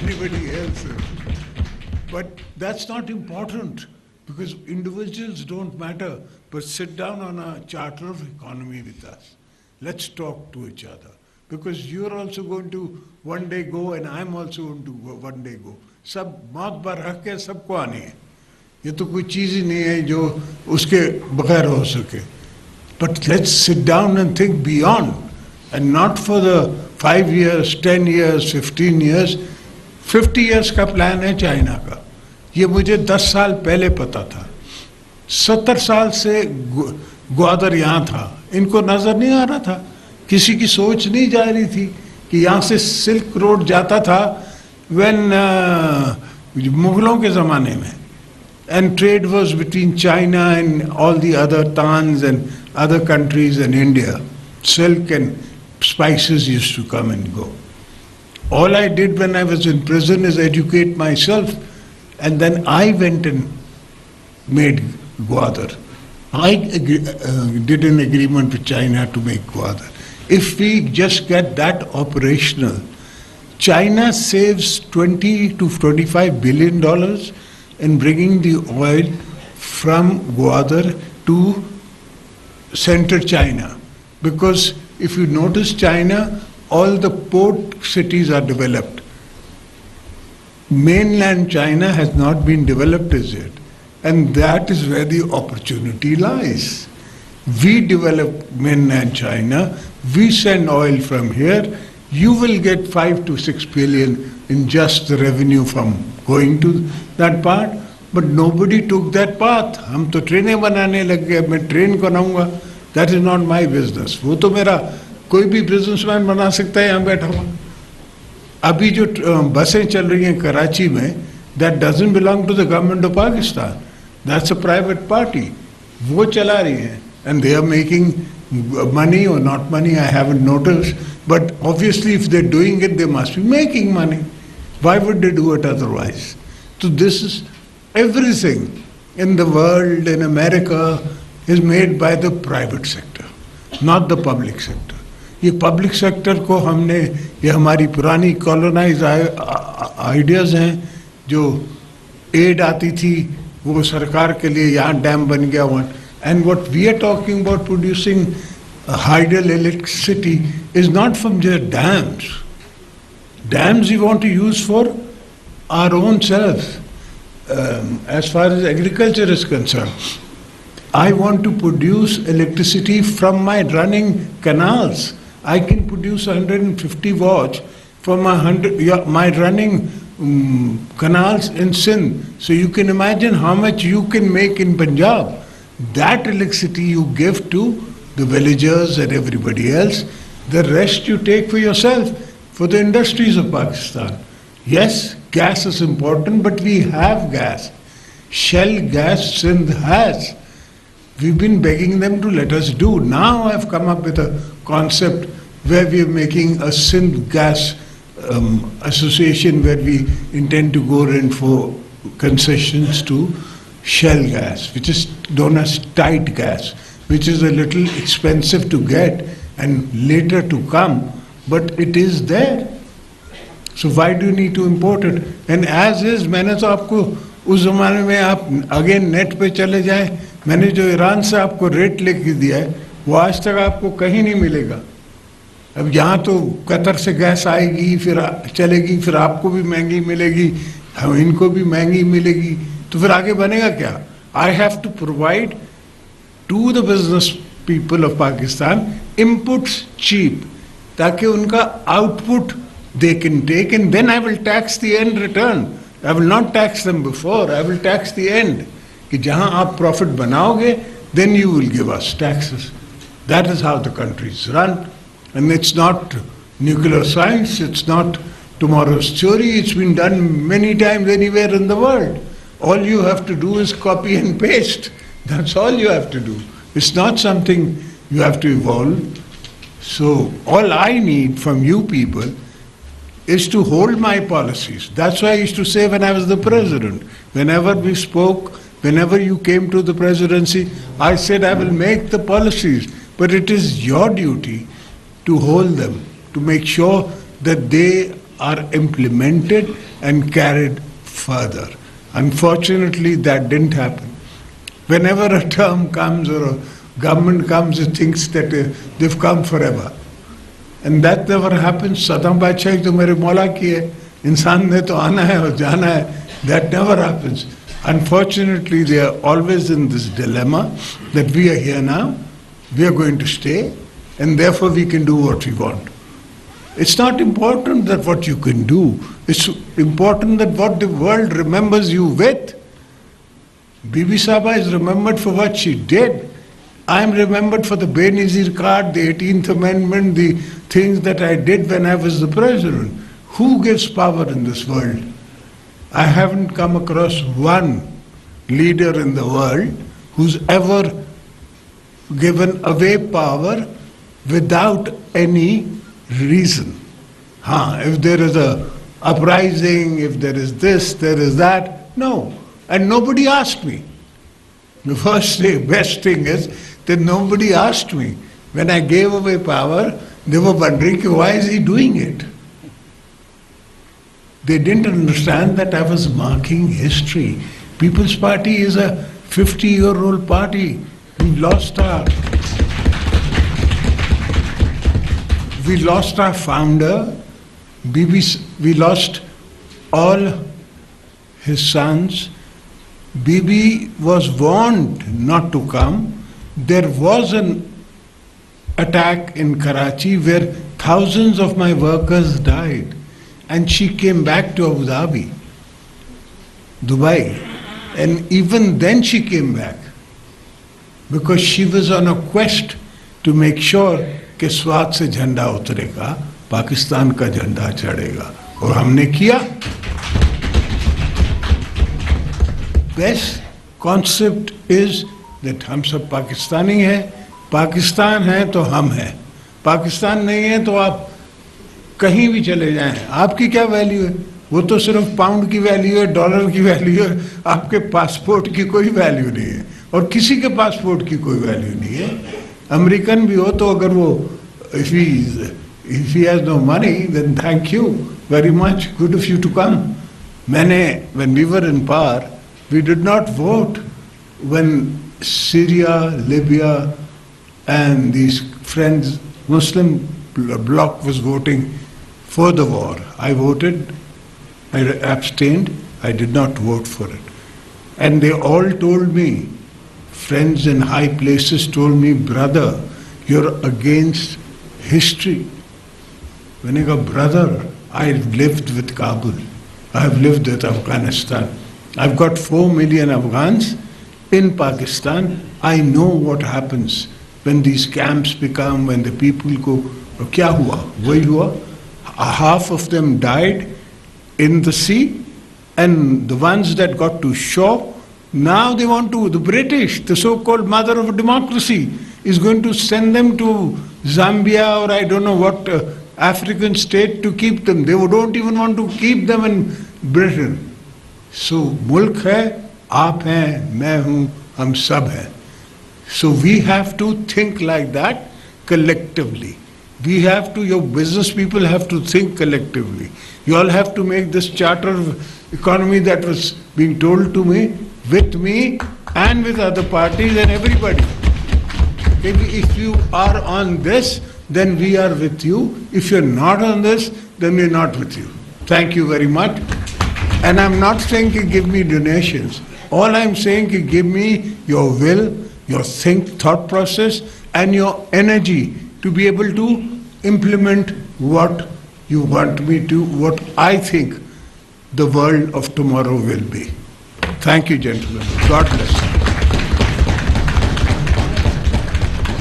everybody else is. But that's not important because individuals don't matter. But sit down on a charter of economy with us. Let's talk to each other. Because you're also going to one day go and I'm also going to one day go. सब मौत पर रख के सबको आनी है. ये तो कोई चीज़ ही नहीं है जो उसके बगैर हो सके. But let's sit down and think beyond, and not for the 5 years, 10 years, 15 years. 50 years का प्लान है चाइना का. ये मुझे 10 साल पहले पता था. 70 साल से ग्वादर यहाँ था. इनको नजर नहीं आ रहा था. किसी की सोच नहीं जा रही थी कि यहाँ से सिल्क रोड जाता था when मुगलों के ज़माने में. And trade was between China and all the other Tans and other countries and India. Silk and spices used to come and go. All I did when I was in prison is educate myself, and then I went and made Gwadar. I did an agreement with China to make Gwadar. If we just get that operational, China saves $20 to $25 billion in bringing the oil from Gwadar to central China. Because if you notice China, all the port cities are developed. Mainland China has not been developed as yet. And that is where the opportunity lies. We develop mainland China, we send oil from here, you will get 5 to 6 billion in just the revenue from going to that part, but nobody took that path. हम तो ट्रेनें बनाने लग गए, मैं train बनाऊंगा. That is not my business. वो तो मेरा कोई भी बिजनेसमैन बना सकता है यहाँ बैठा हुआ. अभी जो बसें चल रही हैं कराची में, that doesn't belong to the government of Pakistan. That's a private party. वो चला रही हैं, and they are making money or not money, I haven't noticed. But obviously if they're doing it, they must be making money. Why would they do it otherwise? So this is everything in the world, in America, is made by the private sector, not the public sector. ये public sector को हमने, ये हमारी पुरानी colonized ideas हैं, जो aid आती थी, वो सरकार के लिए यहाँ डैम बन गया. And what we are talking about producing hydel electricity is not from their dams. Dams we want to use for our own selves. As far as agriculture is concerned, I want to produce electricity from my running canals. I can produce 150 watts from my running canals in Sindh. So you can imagine how much you can make in Punjab. That electricity you give to the villagers and everybody else. The rest you take for yourself, for the industries of Pakistan. Yes, gas is important, but we have gas. Shell gas Sindh has. We've been begging them to let us do. Now I've come up with a concept where we are making a Sindh gas association where we intend to go in for concessions to shell gas, which is known as tight gas, which is a little expensive to get and later to come, but it is there. So why do you need to import it? And as is, मैंने तो आपको उस ज़माने में आप again net पे चले जाए, मैंने जो ईरान से आपको रेट लेके दिया है, वो आज तक आपको कहीं नहीं मिलेगा. अब यहाँ तो कतर से गैस आएगी, फिर चलेगी, फिर आपको भी महंगी मिलेगी, हम इनको भी महंगी मिलेगी, तो फिर आगे बनेगा क्या? I have to provide to the business people of Pakistan inputs cheap, ताकि उनका output they can take, and then I will tax the end return. I will not tax them before, I will tax the end. कि जहाँ आप profit बनाओगे, then you will give us taxes. That is how the country is run. And it's not nuclear science, it's not tomorrow's theory, it's been done many times anywhere in the world. All you have to do is copy and paste. That's all you have to do. It's not something you have to evolve. So all I need from you people is to hold my policies. That's why I used to say when I was the president, whenever we spoke, whenever you came to the presidency, I said I will make the policies, but it is your duty to hold them, to make sure that they are implemented and carried further. Unfortunately, that didn't happen. Whenever a term comes or a government comes, it thinks that they've come forever. And that never happens. Saddam Badshah to mere Mola ki hai. Insan ne to aana hai aur jana hai. That never happens. Unfortunately, they are always in this dilemma that we are here now, we are going to stay, and therefore we can do what we want. It's not important that what you can do. It's important that what the world remembers you with. Bibi Sahaba is remembered for what she did. I am remembered for the Benazir card, the 18th Amendment, the things that I did when I was the president. Who gives power in this world? I haven't come across one leader in the world who's ever given away power without any reason. If there is a uprising, if there is this, there is that, no. And nobody asked me. The first thing, best thing is that nobody asked me. When I gave away power, they were wondering, why is he doing it? They didn't understand that I was marking history. People's Party is a 50-year-old party. We lost our founder. We lost all his sons. Bibi was warned not to come. There was an attack in Karachi where thousands of my workers died. And she came back to Abu Dhabi, Dubai. And even then she came back because she was on a quest to make sure कि स्वाद से झंडा उतरेगा, पाकिस्तान का झंडा चढ़ेगा. और हमने किया. Best concept is that हम सब पाकिस्तानी हैं. पाकिस्तान है तो हम हैं. पाकिस्तान नहीं है तो आप कहीं भी चले जाएं, आपकी क्या वैल्यू है? वो तो सिर्फ पाउंड की वैल्यू है, डॉलर की वैल्यू है, आपके पासपोर्ट की कोई वैल्यू नहीं है और किसी के पासपोर्ट की कोई वैल्यू नहीं है. अमेरिकन भी हो तो अगर वो if he has no money, then thank you very much, good of you to come. When we were in power, we did not vote when Syria, Libya and these friends, Muslim bloc was voting for the war. I voted, I abstained, I did not vote for it. And they all told me, friends in high places told me, brother, you're against history. When I go, brother, I've lived with Kabul, I've lived with Afghanistan. I've got 4 million Afghans in Pakistan. I know what happens when these camps become, when the people go, kya hua? Wahi hua? Half of them died in the sea, and the ones that got to shore, now they want to, the British, the so-called mother of democracy, is going to send them to Zambia or I don't know what African state to keep them. They don't even want to keep them in Britain. So, mulk hai, aap hain, main hoon, hum sab hain. So we have to think like that collectively. We have to, your business people have to think collectively. You all have to make this charter of economy that was being told to me, with me and with other parties and everybody. If you are on this, then we are with you. If you're not on this, then we're not with you. Thank you very much. And I'm not saying to give me donations. All I'm saying is give me your will, your thought process, and your energy to be able to implement what you want me to, what I think the world of tomorrow will be. Thank you, gentlemen. God bless you.